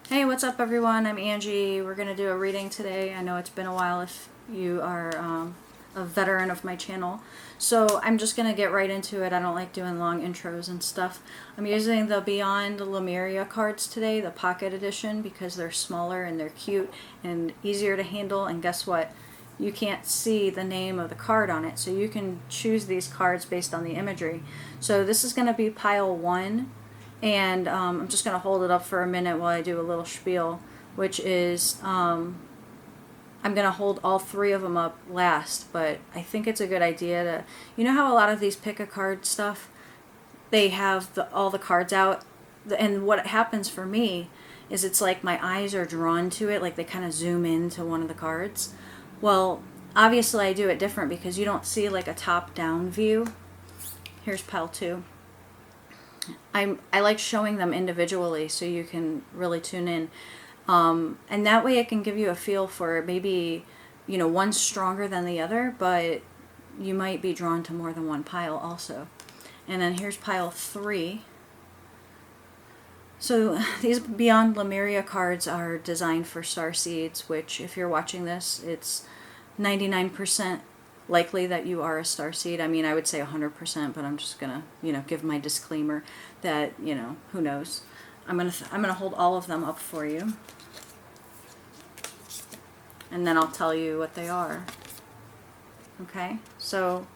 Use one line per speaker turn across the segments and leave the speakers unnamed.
Hey, what's up everyone? I'm Angie. We're going to do a reading today. I know it's been a while if you are a veteran of my channel. So I'm just going to get right into it. I don't like doing long intros and stuff. I'm using the Beyond Lemuria cards today, the Pocket Edition, because they're smaller and they're cute and easier to handle. And guess what? You can't see the name of the card on it. So you can choose these cards based on the imagery. So this is going to be pile 1. And I'm just going to hold it up for a minute while I do a little spiel, which is I'm going to hold all 3 of them up last, but I think it's a good idea to, you know how a lot of these pick a card stuff, they have all the cards out, and what happens for me is it's like my eyes are drawn to it, like they kind of zoom into one of the cards. Well, obviously I do it different because you don't see like a top-down view. Here's pile 2. I like showing them individually so you can really tune in. And that way it can give you a feel for maybe, one's stronger than the other, but you might be drawn to more than one pile also. And then here's pile 3. So these Beyond Lemuria cards are designed for Starseeds, which if you're watching this, it's 99% likely that you are a starseed. I mean, I would say 100%, but I'm just gonna, give my disclaimer that, who knows. I'm gonna hold all of them up for you, and then I'll tell you what they are. Okay, so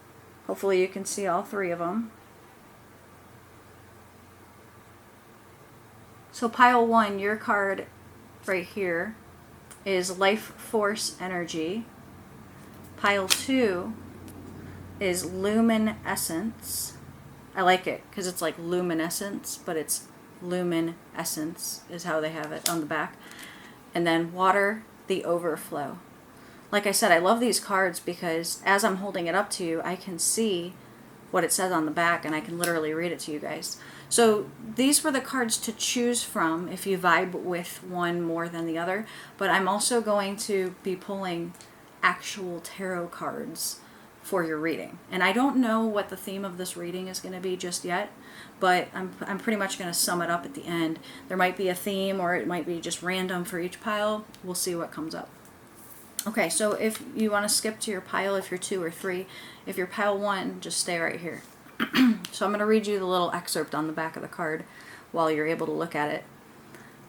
hopefully you can see all 3 of them. So pile 1, your card right here is Life Force Energy. Pile 2 is Luminescence. I like it because it's like luminescence, but it's luminescence is how they have it on the back. And then Water the Overflow. Like I said, I love these cards because as I'm holding it up to you, I can see what it says on the back and I can literally read it to you guys. So these were the cards to choose from if you vibe with one more than the other. But I'm also going to be pulling actual tarot cards for your reading. And I don't know what the theme of this reading is going to be just yet, but I'm pretty much going to sum it up at the end. There might be a theme or it might be just random for each pile. We'll see what comes up. Okay, so if you want to skip to your pile, if you're 2 or 3, if you're pile 1, just stay right here. So I'm going to read you the little excerpt on the back of the card while you're able to look at it.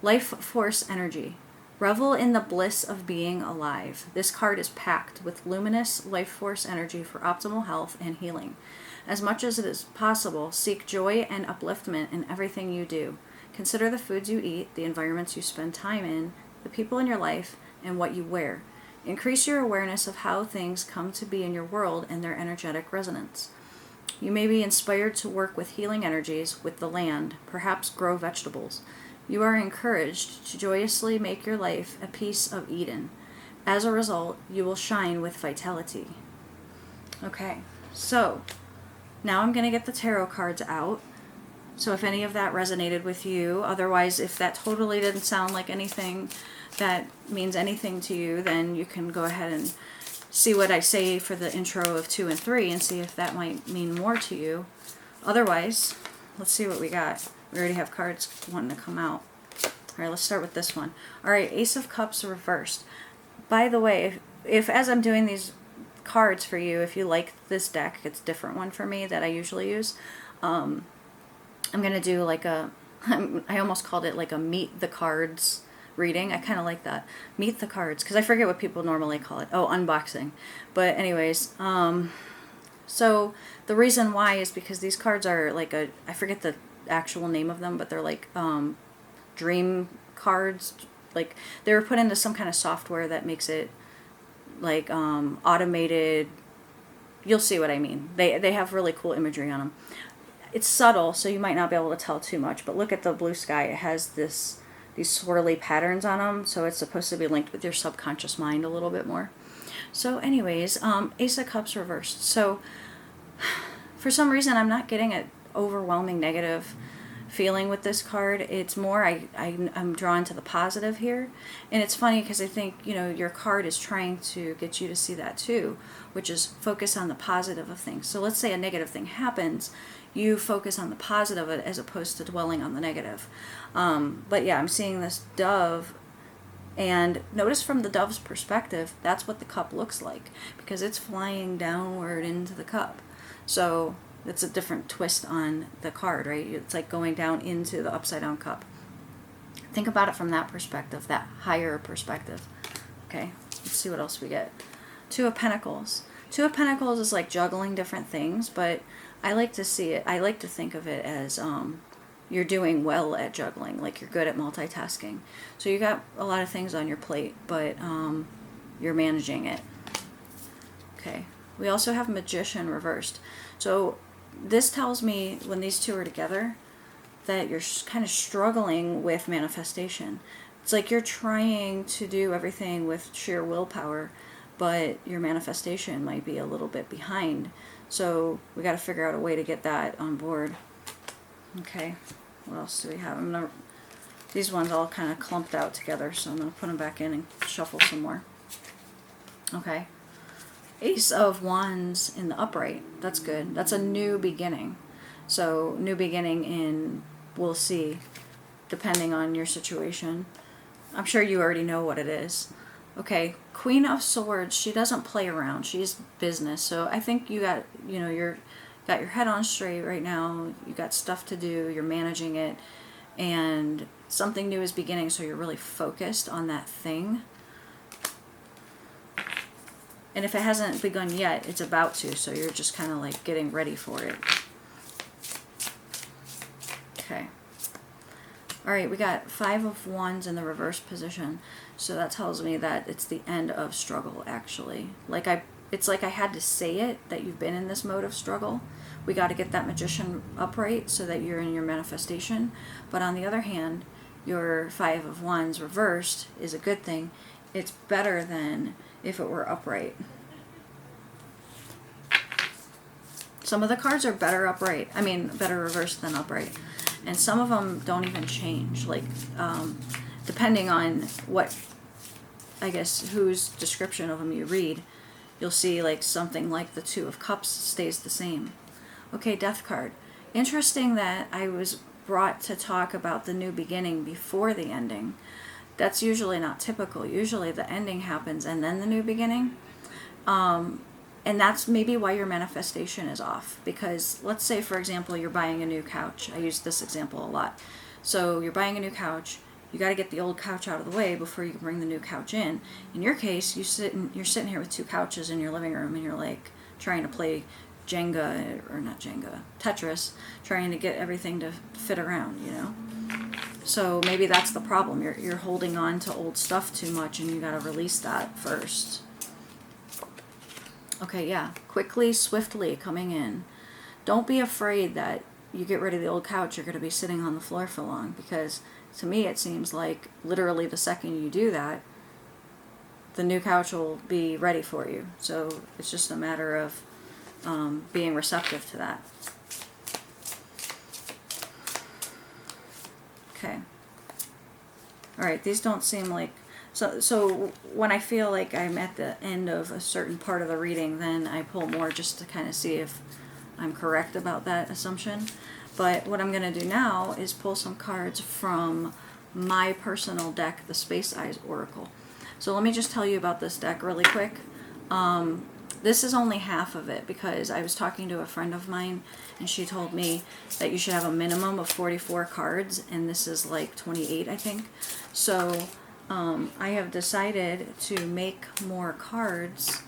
Life Force Energy. Revel in the bliss of being alive. This card is packed with luminous life force energy for optimal health and healing. As much as it is possible, seek joy and upliftment in everything you do. Consider the foods you eat, the environments you spend time in, the people in your life, and what you wear. Increase your awareness of how things come to be in your world and their energetic resonance. You may be inspired to work with healing energies with the land, perhaps grow vegetables. You are encouraged to joyously make your life a piece of Eden. As a result, you will shine with vitality. Okay, so now I'm going to get the tarot cards out. So if any of that resonated with you, otherwise if that totally didn't sound like anything that means anything to you, then you can go ahead and see what I say for the intro of 2 and 3 and see if that might mean more to you. Otherwise, let's see what we got. We already have cards wanting to come out. All right, let's start with this one. All right, Ace of Cups reversed. By the way, if as I'm doing these cards for you, if you like this deck, it's a different one for me that I usually use. I'm going to do like a, I almost called it like a meet the cards reading. I kind of like that. Meet the cards, because I forget what people normally call it. Oh, unboxing. But anyways, so the reason why is because these cards are like I forget the actual name of them, but they're like dream cards. Like they were put into some kind of software that makes it like automated. You'll see what I mean. They have really cool imagery on them. It's subtle, so you might not be able to tell too much, but look at the blue sky. It has these swirly patterns on them, so it's supposed to be linked with your subconscious mind a little bit more. So anyways, Ace of Cups reversed. So for some reason I'm not getting an overwhelming negative feeling with this card. It's more I'm drawn to the positive here. And it's funny because I think, your card is trying to get you to see that too, which is focus on the positive of things. So let's say a negative thing happens, you focus on the positive as opposed to dwelling on the negative. But yeah, I'm seeing this dove, and notice from the dove's perspective, that's what the cup looks like, because it's flying downward into the cup. So it's a different twist on the card, right? It's like going down into the upside down cup. Think about it from that perspective, that higher perspective. Okay, let's see what else we get. Two of Pentacles. Two of Pentacles is like juggling different things, but I like to see it, I like to think of it as you're doing well at juggling, like you're good at multitasking. So you got a lot of things on your plate, but you're managing it. Okay, we also have Magician reversed. So this tells me when these two are together that you're kind of struggling with manifestation. It's like you're trying to do everything with sheer willpower, but your manifestation might be a little bit behind. So we got to figure out a way to get that on board. Okay, what else do we have? These ones all kind of clumped out together, so I'm going to put them back in and shuffle some more. Okay, Ace of Wands in the upright. That's good. That's a new beginning. So new beginning in, we'll see, depending on your situation. I'm sure you already know what it is. Okay, Queen of Swords, she doesn't play around. She's business. So I think you got, you're got your head on straight right now. You got stuff to do. You're managing it. And something new is beginning, so you're really focused on that thing. And if it hasn't begun yet, it's about to. So you're just kind of like getting ready for it. Okay. All right, we got Five of Wands in the reverse position. So that tells me that it's the end of struggle, actually. It's like I had to say it, that you've been in this mode of struggle. We got to get that Magician upright so that you're in your manifestation. But on the other hand, your Five of Wands reversed is a good thing. It's better than if it were upright. Some of the cards are better upright. I mean, better reversed than upright. And some of them don't even change. Like, depending on what, I guess, whose description of them you read, you'll see like something like the Two of Cups stays the same. Okay, Death card. Interesting that I was brought to talk about the new beginning before the ending. That's usually not typical. Usually the ending happens and then the new beginning. And that's maybe why your manifestation is off. Because let's say, for example, you're buying a new couch. I use this example a lot. So you're buying a new couch. You got to get the old couch out of the way before you can bring the new couch in. In your case, you're sitting here with two couches in your living room, and you're like trying to play Jenga, or not Jenga, Tetris, trying to get everything to fit around, So maybe that's the problem. You're holding on to old stuff too much, and you got to release that first. Okay, yeah. Quickly, swiftly coming in. Don't be afraid that you get rid of the old couch, you're going to be sitting on the floor for long, because to me it seems like literally the second you do that, the new couch will be ready for you. So it's just a matter of being receptive to that. Okay. All right, these don't seem like... So when I feel like I'm at the end of a certain part of the reading, then I pull more just to kind of see if I'm correct about that assumption. But what I'm going to do now is pull some cards from my personal deck, the Space Eyes Oracle. So let me just tell you about this deck really quick. This is only half of it, because I was talking to a friend of mine, and she told me that you should have a minimum of 44 cards, and this is like 28, I think. So I have decided to make more cards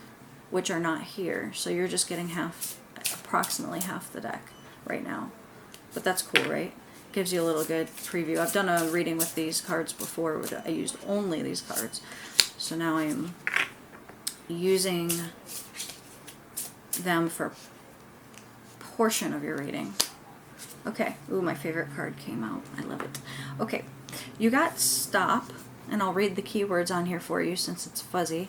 which are not here. So you're just getting approximately half the deck right now. But that's cool, right? Gives you a little good preview. I've done a reading with these cards before. I used only these cards. So now I'm using them for a portion of your reading. Okay. Ooh, my favorite card came out. I love it. Okay. You got stop. And I'll read the keywords on here for you since it's fuzzy.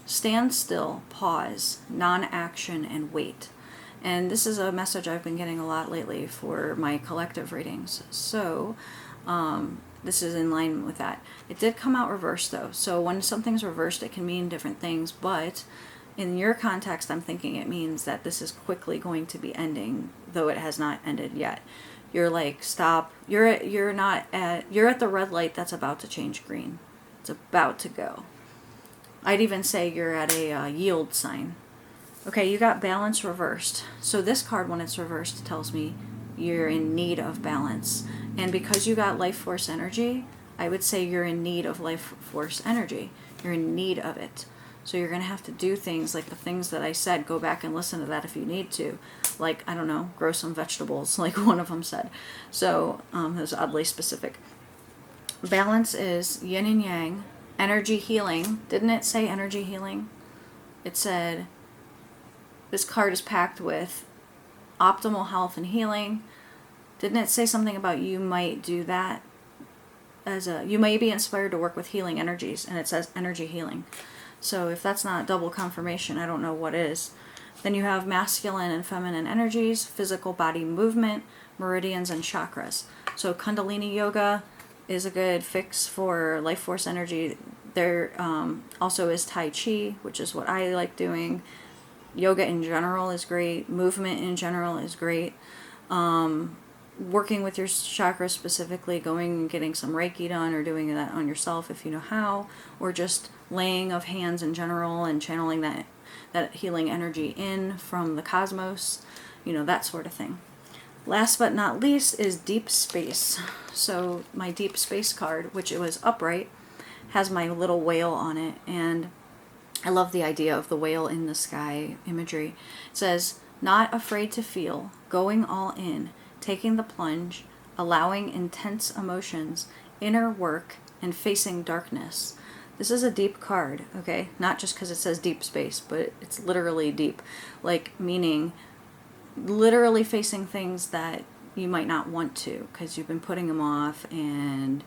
Stand still, pause, non-action, and wait. And this is a message I've been getting a lot lately for my collective readings. So this is in line with that. It did come out reversed though. So when something's reversed, it can mean different things, but in your context, I'm thinking it means that this is quickly going to be ending, though it has not ended yet. You're like, stop. You're at the red light that's about to change green. It's about to go. I'd even say you're at a yield sign. Okay, you got balance reversed. So this card, when it's reversed, tells me you're in need of balance. And because you got life force energy, I would say you're in need of life force energy. You're in need of it. So you're going to have to do things like the things that I said. Go back and listen to that if you need to. Like, I don't know, grow some vegetables, like one of them said. So it was oddly specific. Balance is yin and yang. Energy healing. Didn't it say energy healing? It said this card is packed with optimal health and healing. Didn't it say something about you might do that? You may be inspired to work with healing energies, and it says energy healing. So if that's not double confirmation, I don't know what is. Then you have masculine and feminine energies, physical body movement, meridians, and chakras. So Kundalini yoga is a good fix for life force energy. There also is Tai Chi, which is what I like doing. Yoga in general is great. Movement in general is great. Working with your chakras specifically, going and getting some Reiki done or doing that on yourself if you know how, or just laying of hands in general and channeling that healing energy in from the cosmos, that sort of thing. Last but not least is deep space. So my deep space card, which it was upright, has my little whale on it, and I love the idea of the whale in the sky imagery. It says, not afraid to feel, going all in, taking the plunge, allowing intense emotions, inner work, and facing darkness. This is a deep card, okay? Not just because it says deep space, but it's literally deep. Like, meaning literally facing things that you might not want to because you've been putting them off, and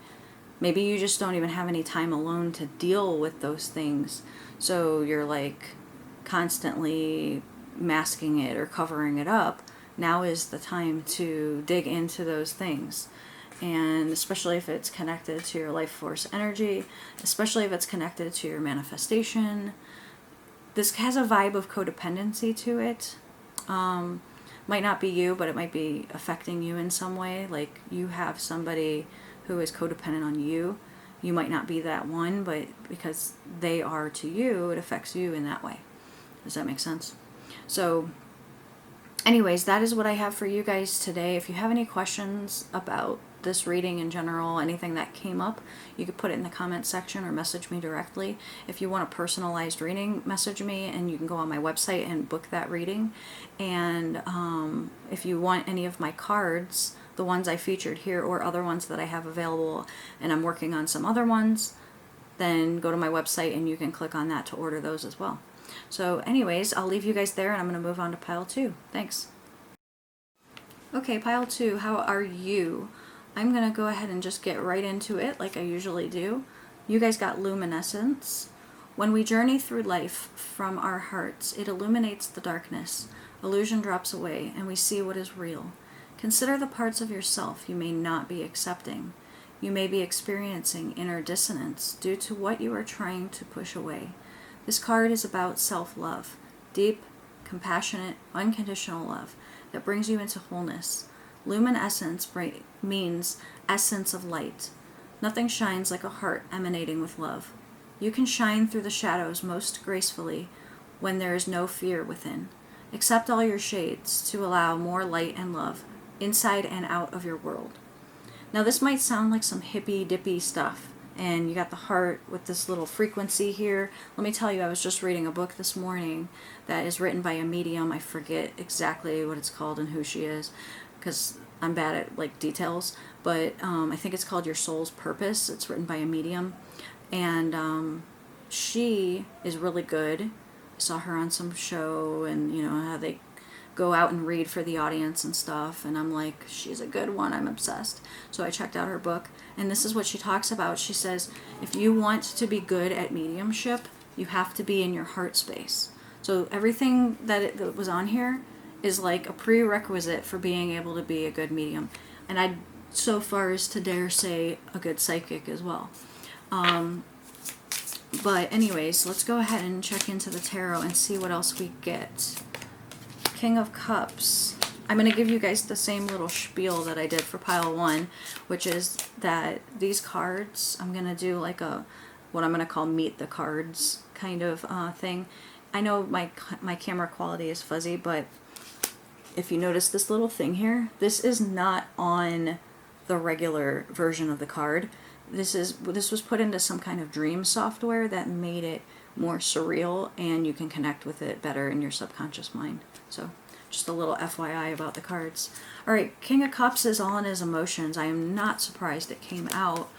maybe you just don't even have any time alone to deal with those things. So you're like constantly masking it or covering it up. Now is the time to dig into those things. And especially if it's connected to your life force energy, especially if it's connected to your manifestation. This has a vibe of codependency to it. Might not be you, but it might be affecting you in some way. Like you have somebody who is codependent on you. You might not be that one, but because they are to you, it affects you in that way. Does that make sense? So anyways, that is what I have for you guys today. If you have any questions about this reading in general, anything that came up, you could put it in the comment section or message me directly. If you want a personalized reading, message me, and you can go on my website and book that reading. And if you want any of my cards, the ones I featured here or other ones that I have available, and I'm working on some other ones, then go to my website and you can click on that to order those as well. So anyways, I'll leave you guys there, and I'm going to move on to pile 2. Thanks. Okay, pile 2, how are you? I'm going to go ahead and just get right into it like I usually do. You guys got luminescence. When we journey through life from our hearts, it illuminates the darkness. Illusion drops away, and we see what is real. Consider the parts of yourself you may not be accepting. You may be experiencing inner dissonance due to what you are trying to push away. This card is about self-love, deep, compassionate, unconditional love that brings you into wholeness. Luminescence means essence of light. Nothing shines like a heart emanating with love. You can shine through the shadows most gracefully when there is no fear within. Accept all your shades to allow more light and love inside and out of your world. Now this might sound like some hippy-dippy stuff, and you got the heart with this little frequency here. Let me tell you, I was just reading a book this morning that is written by a medium. I forget exactly what it's called and who she is, because I'm bad at like details, but I think it's called Your Soul's Purpose. It's written by a medium, and she is really good. I saw her on some show, and you know how they go out and read for the audience and stuff, and I'm like, she's a good one. I'm obsessed. So I checked out her book, and this is what she talks about. She says, if you want to be good at mediumship, you have to be in your heart space. So everything that was on here is like a prerequisite for being able to be a good medium, and I'd so far as to dare say a good psychic as well. But anyways, let's go ahead and check into the tarot and see what else we get. King of Cups. I'm going to give you guys the same little spiel that I did for pile 1, which is that these cards, I'm going to do like a, what I'm going to call meet the cards kind of thing. I know my camera quality is fuzzy, but if you notice this little thing here, this is not on the regular version of the card. This was put into some kind of dream software that made it more surreal, and you can connect with it better in your subconscious mind. So just a little FYI about the cards. All right, King of Cups is all in his emotions. I am not surprised it came out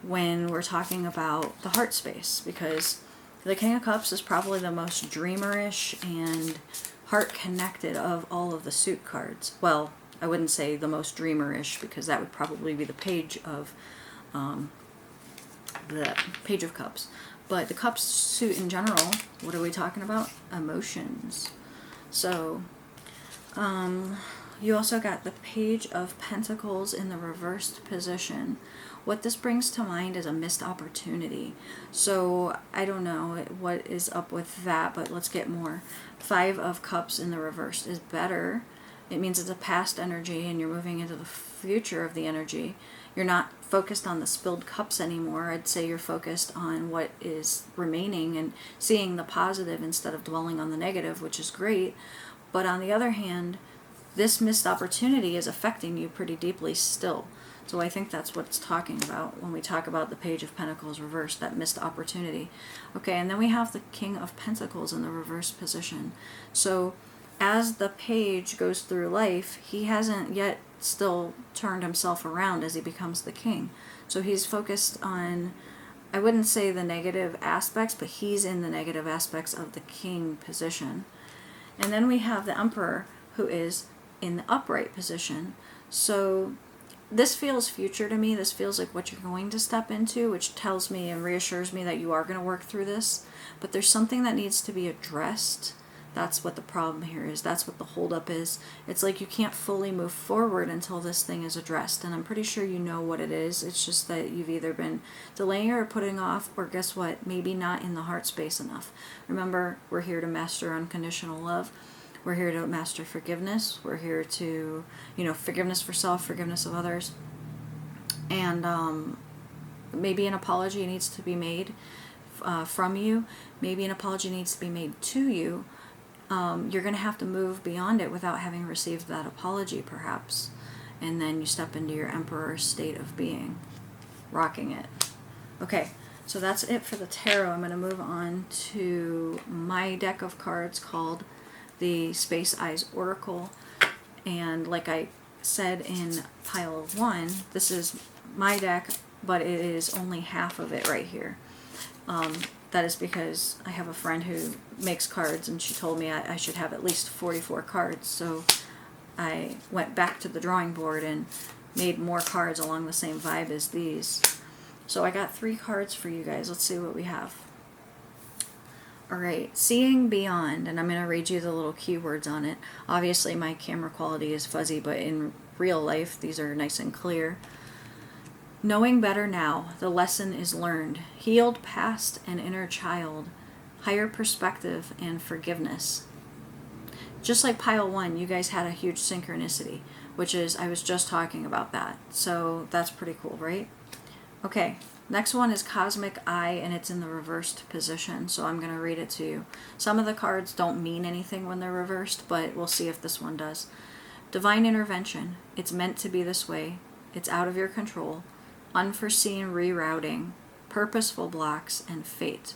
when we're talking about the heart space, because the King of Cups is probably the most dreamerish and heart connected of all of the suit cards. Well, I wouldn't say the most dreamerish, because that would probably be the Page of Cups. But the Cups suit in general, what are we talking about? Emotions. So, you also got the Page of Pentacles in the reversed position. What this brings to mind is a missed opportunity. So, I don't know what is up with that, but let's get more. 5 of Cups in the reversed is better. It means it's a past energy and you're moving into the future of the energy. You're not focused on the spilled cups anymore. I'd say you're focused on what is remaining and seeing the positive instead of dwelling on the negative, which is great. But on the other hand, this missed opportunity is affecting you pretty deeply still. So I think that's what it's talking about when we talk about the Page of Pentacles reversed, that missed opportunity. Okay, and then we have the King of Pentacles in the reversed position. So as the page goes through life, he hasn't yet still turned himself around as he becomes the king. So he's focused on, I wouldn't say the negative aspects, but he's in the negative aspects of the king position. And then we have the Emperor, who is in the upright position. So this feels future to me. This feels like what you're going to step into, which tells me and reassures me that you are going to work through this. But there's something that needs to be addressed. That's what the problem here is. That's what the holdup is. It's like you can't fully move forward until this thing is addressed. And I'm pretty sure you know what it is. It's just that you've either been delaying or putting off, or guess what? Maybe not in the heart space enough. Remember, we're here to master unconditional love. We're here to master forgiveness. We're here to, forgiveness for self, forgiveness of others. And maybe an apology needs to be made from you. Maybe an apology needs to be made to you. You're going to have to move beyond it without having received that apology, perhaps. And then you step into your Emperor state of being, rocking it. Okay, so that's it for the tarot. I'm going to move on to my deck of cards called the Space Eyes Oracle. And like I said in pile 1, this is my deck, but it is only half of it right here. That is because I have a friend who makes cards, and she told me I should have at least 44 cards. So I went back to the drawing board and made more cards along the same vibe as these. So I got 3 cards for you guys. Let's see what we have. Alright, Seeing Beyond, and I'm going to read you the little keywords on it. Obviously my camera quality is fuzzy, but in real life these are nice and clear. Knowing better now, the lesson is learned. Healed past and inner child. Higher perspective and forgiveness. Just like pile 1, you guys had a huge synchronicity, which is, I was just talking about that. So that's pretty cool, right? Okay, next one is Cosmic Eye, and it's in the reversed position, so I'm going to read it to you. Some of the cards don't mean anything when they're reversed, but we'll see if this one does. Divine intervention. It's meant to be this way. It's out of your control. Unforeseen rerouting, purposeful blocks, and fate.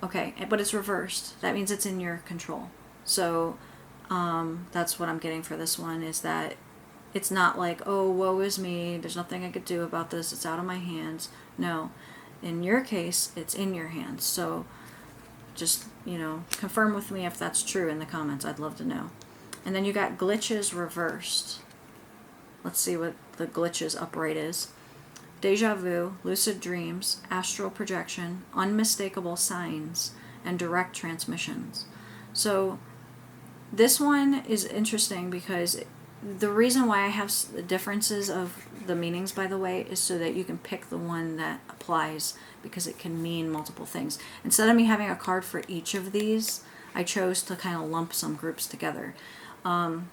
Okay, but it's reversed. That means it's in your control. So that's what I'm getting for this one, is that it's not like, oh, woe is me, there's nothing I could do about this, it's out of my hands. No, in your case, it's in your hands. So just, confirm with me if that's true in the comments. I'd love to know. And then you got Glitches reversed. Let's see what the Glitches upright is. Deja vu, lucid dreams, astral projection, unmistakable signs, and direct transmissions. So this one is interesting because the reason why I have differences of the meanings, by the way, is so that you can pick the one that applies, because it can mean multiple things. Instead of me having a card for each of these, I chose to kind of lump some groups together. And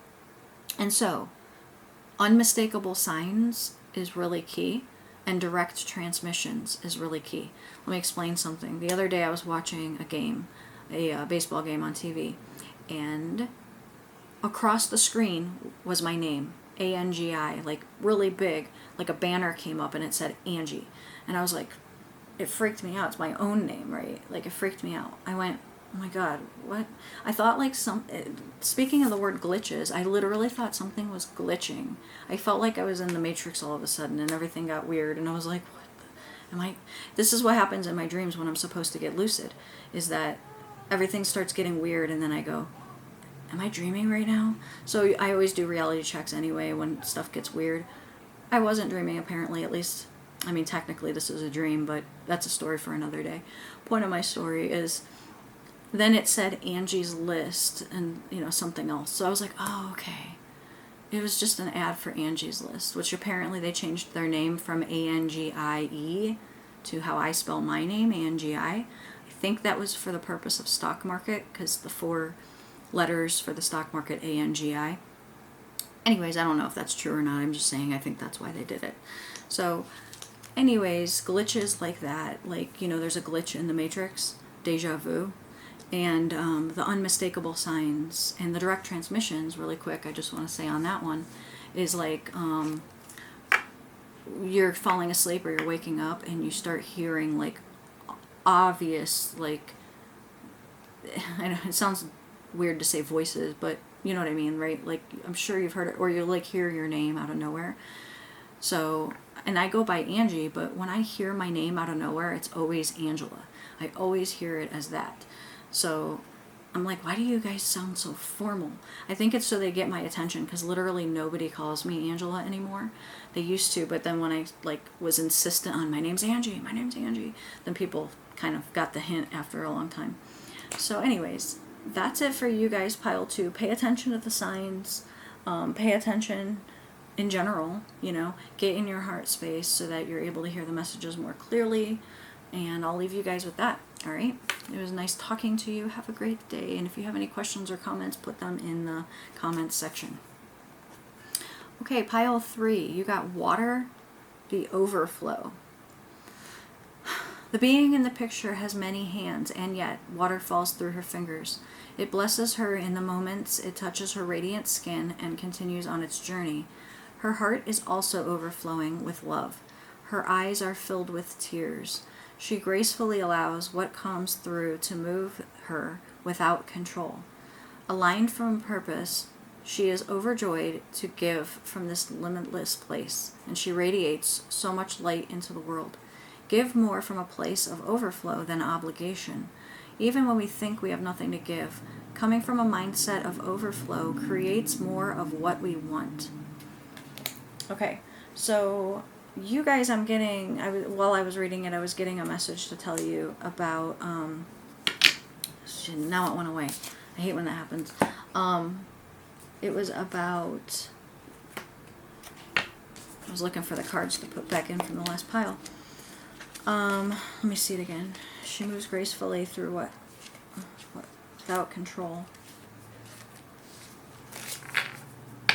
so, unmistakable signs is really key, and direct transmissions is really key. Let me explain something. The other day I was watching a game, a baseball game on TV, and across the screen was my name, ANGI, like really big, like a banner came up and it said Angie. And I was like, it freaked me out. It's my own name, right? Like, it freaked me out. I went, oh my God, what? I thought like speaking of the word glitches, I literally thought something was glitching. I felt like I was in the Matrix all of a sudden and everything got weird. And I was like, what this is what happens in my dreams when I'm supposed to get lucid, is that everything starts getting weird and then I go, am I dreaming right now? So I always do reality checks anyway when stuff gets weird. I wasn't dreaming, apparently, at least. I mean, technically this is a dream, but that's a story for another day. Point of my story is, then it said Angie's List and, something else. So I was like, oh, okay. It was just an ad for Angie's List, which apparently they changed their name from ANGIE to how I spell my name, ANGI. I think that was for the purpose of stock market, because the 4 letters for the stock market, ANGI. Anyways, I don't know if that's true or not. I'm just saying I think that's why they did it. So, anyways, glitches like that, like, there's a glitch in the Matrix, deja vu, and the unmistakable signs and the direct transmissions, really quick, I just want to say on that one, is like you're falling asleep or you're waking up and you start hearing like obvious, like, I know it sounds weird to say voices, but you know what I mean, right? Like, I'm sure you've heard it, or you like hear your name out of nowhere. So, and I go by Angie, but when I hear my name out of nowhere, it's always Angela. I always hear it as that. So I'm like, why do you guys sound so formal? I think it's so they get my attention, because literally nobody calls me Angela anymore. They used to, but then when I was insistent on my name's Angie, then people kind of got the hint after a long time. So anyways, that's it for you guys, pile 2. Pay attention to the signs. Pay attention in general, get in your heart space so that you're able to hear the messages more clearly. And I'll leave you guys with that. All right. It was nice talking to you. Have a great day. And if you have any questions or comments, put them in the comments section. Okay, pile 3. You got water, the overflow. The being in the picture has many hands, and yet water falls through her fingers. It blesses her in the moments it touches her radiant skin and continues on its journey. Her heart is also overflowing with love. Her eyes are filled with tears. She gracefully allows what comes through to move her without control. Aligned from purpose, she is overjoyed to give from this limitless place, and she radiates so much light into the world. Give more from a place of overflow than obligation. Even when we think we have nothing to give, coming from a mindset of overflow creates more of what we want. Okay, so you guys, while I was reading it, I was getting a message to tell you about, now it went away. I hate when that happens. It was about, I was looking for the cards to put back in from the last pile. Let me see it again. She moves gracefully through what? Without control.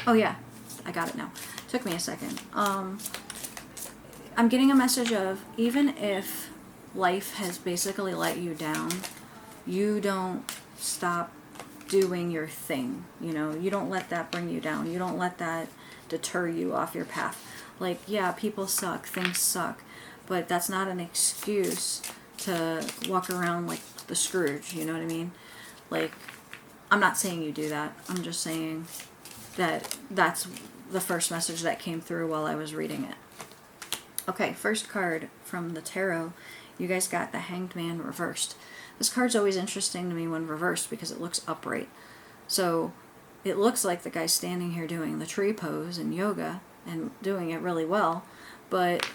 Oh yeah, I got it now. Took me a second. I'm getting a message of, even if life has basically let you down, you don't stop doing your thing. You don't let that bring you down. You don't let that deter you off your path. Like, yeah, people suck, things suck, but that's not an excuse to walk around like the Scrooge, you know what I mean? Like, I'm not saying you do that. I'm just saying that that's the first message that came through while I was reading it. Okay, first card from the tarot. You guys got the Hanged Man reversed. This card's always interesting to me when reversed because it looks upright. So it looks like the guy's standing here doing the tree pose in yoga and doing it really well, but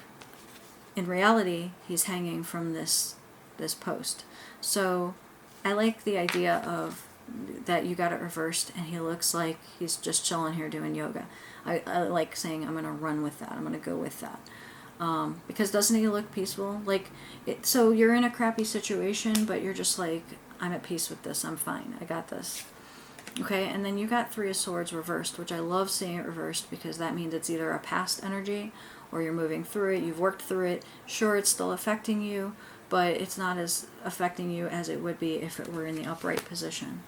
in reality, he's hanging from this post. So I like the idea of that you got it reversed and he looks like he's just chilling here doing yoga. I like saying I'm going to run with that. I'm going to go with that. Because doesn't he look peaceful? Like, so you're in a crappy situation, but you're just like, I'm at peace with this. I'm fine. I got this. Okay, and then you got Three of Swords reversed, which I love seeing it reversed because that means it's either a past energy or you're moving through it, you've worked through it. Sure, it's still affecting you, but it's not as affecting you as it would be if it were in the upright position.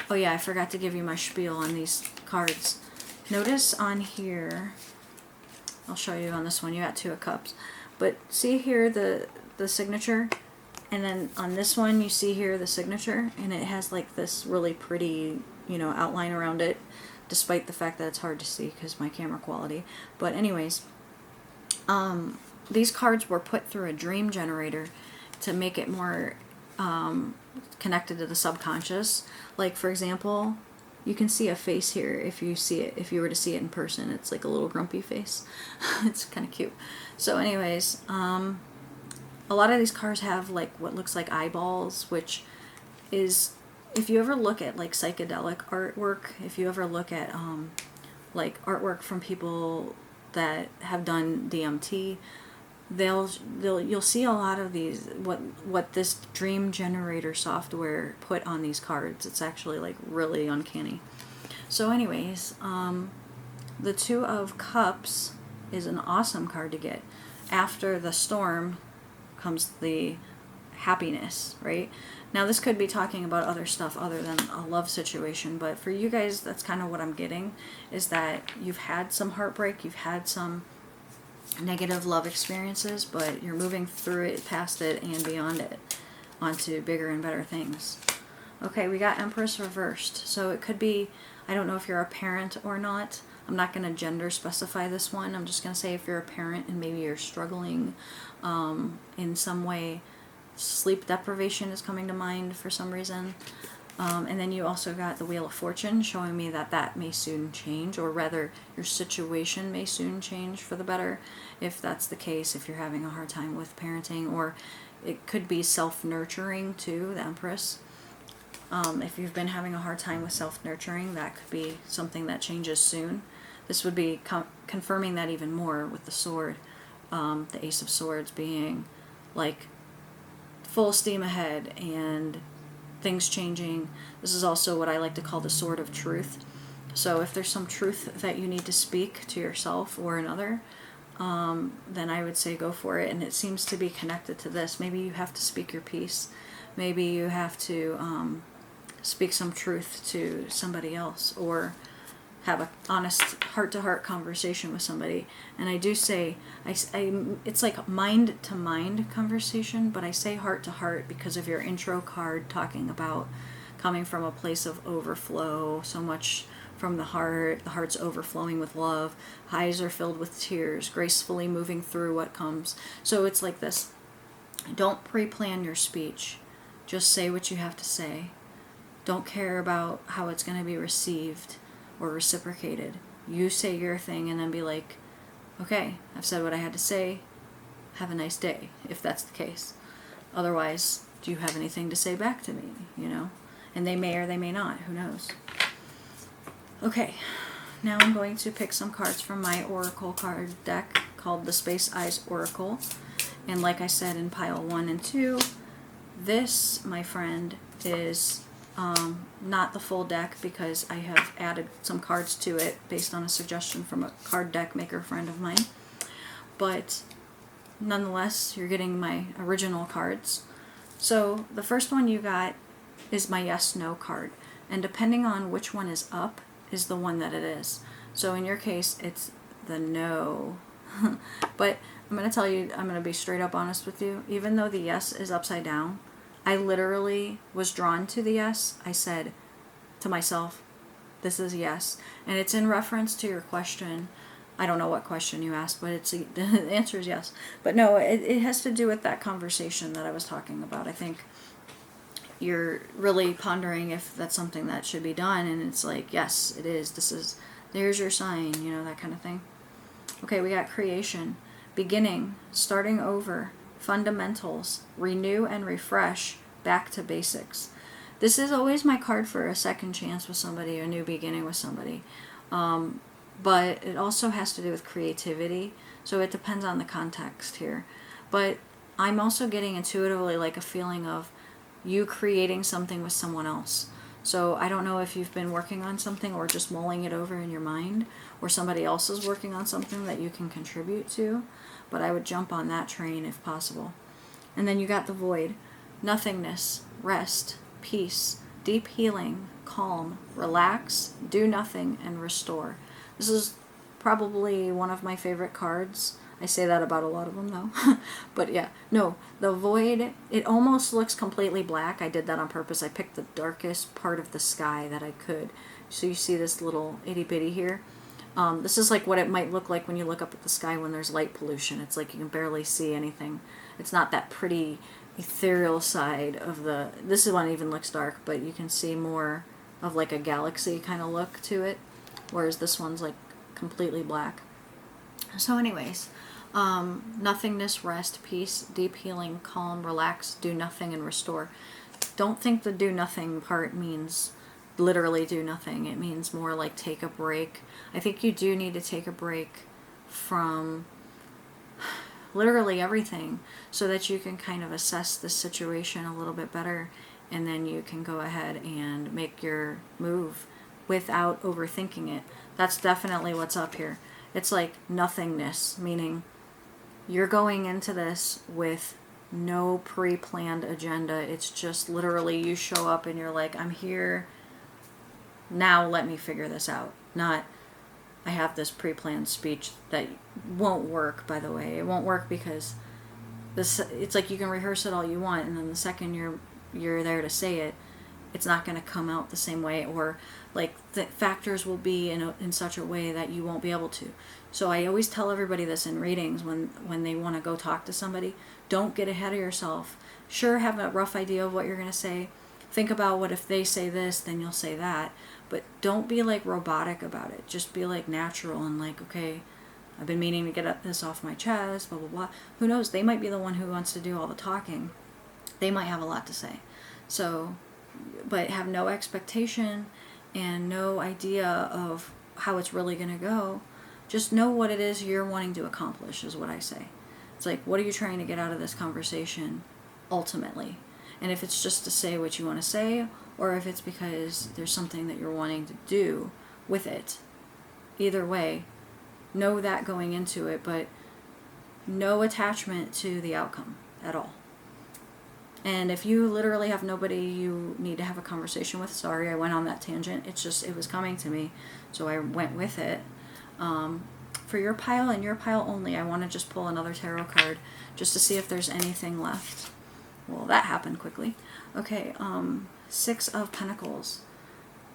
Oh yeah, I forgot to give you my spiel on these cards. Notice on here, I'll show you on this one, you got Two of Cups. But see here the signature? And then on this one, you see here the signature, and it has like this really pretty, you know, outline around it, despite the fact that it's hard to see because my camera quality. But anyways, these cards were put through a dream generator to make it more connected to the subconscious. Like, for example, you can see a face here if you see it. If you were to see it in person, it's like a little grumpy face. It's kind of cute. So anyways, a lot of these cards have like what looks like eyeballs, which is, if you ever look at like psychedelic artwork, if you ever look at like artwork from people that have done DMT, you'll see a lot of these, what this dream generator software put on these cards. It's actually like really uncanny. So anyways, the Two of Cups is an awesome card to get. After the storm comes the happiness, right? Now this could be talking about other stuff other than a love situation, but for you guys, that's kind of what I'm getting, is that you've had some heartbreak, you've had some negative love experiences, but you're moving through it, past it, and beyond it, onto bigger and better things. Okay, we got Empress reversed. So it could be, I don't know if you're a parent or not. I'm not going to gender specify this one. I'm just going to say if you're a parent and maybe you're struggling in some way. Sleep deprivation is coming to mind for some reason. And then you also got the Wheel of Fortune showing me that that may soon change, or rather your situation may soon change for the better, if that's the case, if you're having a hard time with parenting. Or it could be self-nurturing too, the Empress. If you've been having a hard time with self-nurturing, that could be something that changes soon. This would be confirming that even more with the sword, the Ace of Swords being like full steam ahead and things changing. This is also what I like to call the Sword of Truth. So if there's some truth that you need to speak to yourself or another, then I would say go for it. And it seems to be connected to this. Maybe you have to speak your piece. Maybe you have to speak some truth to somebody else, or have an honest heart-to-heart conversation with somebody. And I do say, it's like mind-to-mind conversation, but I say heart-to-heart because of your intro card talking about coming from a place of overflow, so much from the heart's overflowing with love, eyes are filled with tears, gracefully moving through what comes. So it's like this. Don't pre-plan your speech. Just say what you have to say. Don't care about how it's going to be received or reciprocated. You say your thing and then be like, okay, I've said what I had to say. Have a nice day, if that's the case. Otherwise, do you have anything to say back to me, you know? And they may or they may not, who knows? Okay, now I'm going to pick some cards from my Oracle card deck called the Space Eyes Oracle. And like I said in pile 1 and 2, this, my friend, is not the full deck because I have added some cards to it based on a suggestion from a card deck maker friend of mine. But nonetheless, you're getting my original cards. So the first one you got is my yes/no card. And depending on which one is up is the one that it is. So in your case, it's the no. But I'm going to tell you, I'm going to be straight up honest with you. Even though the yes is upside down, I literally was drawn to the yes. I said to myself, this is yes. And it's in reference to your question. I don't know what question you asked, but the answer is yes. But no, it has to do with that conversation that I was talking about. I think you're really pondering if that's something that should be done. And it's like, yes, it is. There's your sign, you know, that kind of thing. Okay, we got creation, beginning, starting over, fundamentals, renew and refresh, back to basics. This is always my card for a second chance with somebody, a new beginning with somebody. but it also has to do with creativity. So it depends on the context here. But I'm also getting intuitively like a feeling of you creating something with someone else. So I don't know if you've been working on something or just mulling it over in your mind, or somebody else is working on something that you can contribute to, but I would jump on that train if possible. And then you got the void. Nothingness, rest, peace, deep healing, calm, relax, do nothing, and restore. This is probably one of my favorite cards. I say that about a lot of them though. But yeah, no, the void, it almost looks completely black. I did that on purpose. I picked the darkest part of the sky that I could. So you see this little itty bitty here. This is like what it might look like when you look up at the sky when there's light pollution. It's like you can barely see anything. It's not that pretty ethereal side of the, this one even looks dark, but you can see more of like a galaxy kind of look to it, whereas this one's like completely black. So anyways, nothingness, rest, peace, deep healing, calm, relax, do nothing, and restore. Don't think the do nothing part means literally do nothing. It means more like take a break. I think you do need to take a break from literally everything so that you can kind of assess the situation a little bit better, and then you can go ahead and make your move without overthinking it. That's definitely what's up here. It's like nothingness, meaning you're going into this with no pre-planned agenda. It's just literally you show up and you're like, I'm here, now let me figure this out. Not, I have this pre-planned speech that won't work, by the way. It won't work because this, it's like you can rehearse it all you want, and then the second you're there to say it, it's not going to come out the same way, or like the factors will be in such a way that you won't be able to. So I always tell everybody this in readings when they want to go talk to somebody. Don't get ahead of yourself. Sure, have a rough idea of what you're going to say. Think about what if they say this, then you'll say that. But don't be like robotic about it. Just be like natural and like, okay, I've been meaning to get this off my chest, blah, blah, blah. Who knows? They might be the one who wants to do all the talking. They might have a lot to say. So, but have no expectation and no idea of how it's really going to go. Just know what it is you're wanting to accomplish is what I say. It's like, what are you trying to get out of this conversation ultimately? And if it's just to say what you want to say, or if it's because there's something that you're wanting to do with it, either way, know that going into it, but no attachment to the outcome at all. And if you literally have nobody you need to have a conversation with, sorry, I went on that tangent. It's just, it was coming to me, so I went with it. For your pile and your pile only, I want to just pull another tarot card just to see if there's anything left. Well, that happened quickly. Okay, Six of Pentacles.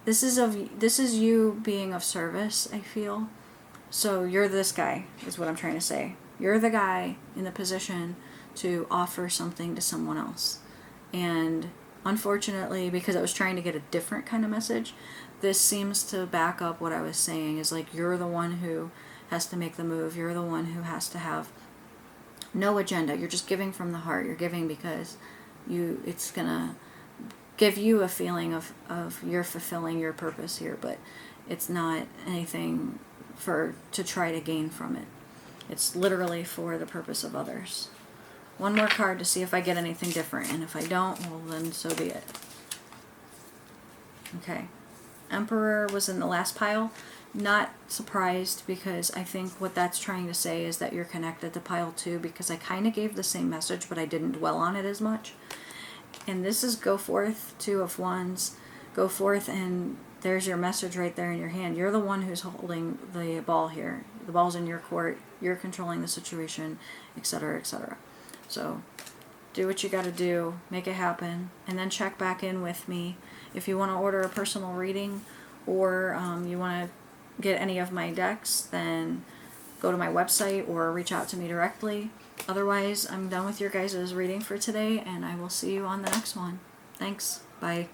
This is you being of service, I feel. So you're this guy, is what I'm trying to say. You're the guy in the position to offer something to someone else. And unfortunately, because I was trying to get a different kind of message, this seems to back up what I was saying, is like you're the one who has to make the move. You're the one who has to have no agenda. You're just giving from the heart. You're giving because it's gonna give you a feeling of you're fulfilling your purpose here, but it's not anything to try to gain from it. It's literally for the purpose of others. One more card to see if I get anything different, and if I don't, well then so be it. Okay. Emperor was in the last pile. Not surprised, because I think what that's trying to say is that you're connected to pile 2, because I kind of gave the same message, but I didn't dwell on it as much. And this is go forth, 2 of Wands. Go forth, and there's your message right there in your hand. You're the one who's holding the ball here. The ball's in your court. You're controlling the situation, etc., etc. So do what you got to do. Make it happen. And then check back in with me. If you want to order a personal reading, or you want to get any of my decks, then go to my website or reach out to me directly. Otherwise, I'm done with your guys' reading for today, and I will see you on the next one. Thanks. Bye.